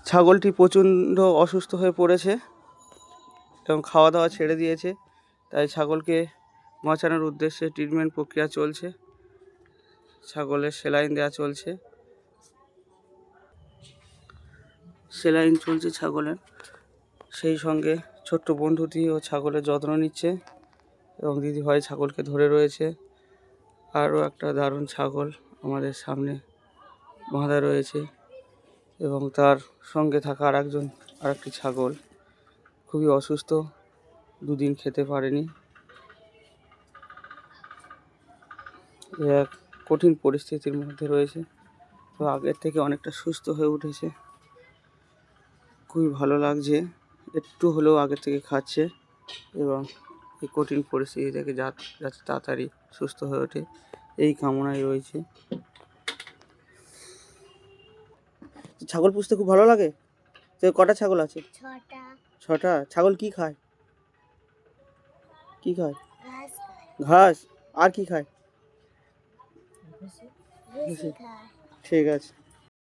ছাগলটি প্রচণ্ড অসুস্থ হয়ে পড়েছে এবং খাওয়া দাওয়া ছেড়ে দিয়েছে, তাই ছাগলকে বাঁচানোর উদ্দেশ্যে ট্রিটমেন্ট প্রক্রিয়া চলছে। ছাগলের সেলাইন দেওয়া চলছে, সেলাইন চলছে ছাগলের। সেই সঙ্গে ছোট্ট বন্ধুটিও ছাগলের যত্ন নিচ্ছে এবং দিদিভাই ছাগলকে ধরে রয়েছে। আরও একটা দারুণ ছাগল আমাদের সামনে বাঁধা রয়েছে এবং তার সঙ্গে থাকা আরেকটি ছাগল খুবই অসুস্থ, দুদিন খেতে পারেনি। এক কঠিন পরিস্থিতির মধ্যে রয়েছে, তো আগের থেকে অনেকটা সুস্থ হয়ে উঠেছে। খুবই ভালো লাগছে, একটু হলেও আগের থেকে খাচ্ছে এবং এই কঠিন পরিস্থিতি থেকে যাতে তাড়াতাড়ি সুস্থ হয়ে ওঠে এই কামনায় রয়েছে। ছাগল পুষতে খুব ভালো লাগে। তো কটা ছাগল আছে? ছটা। ছাগল কি খায়? কি খায়? ঘাস। আর কি খায়? ঠিক আছে।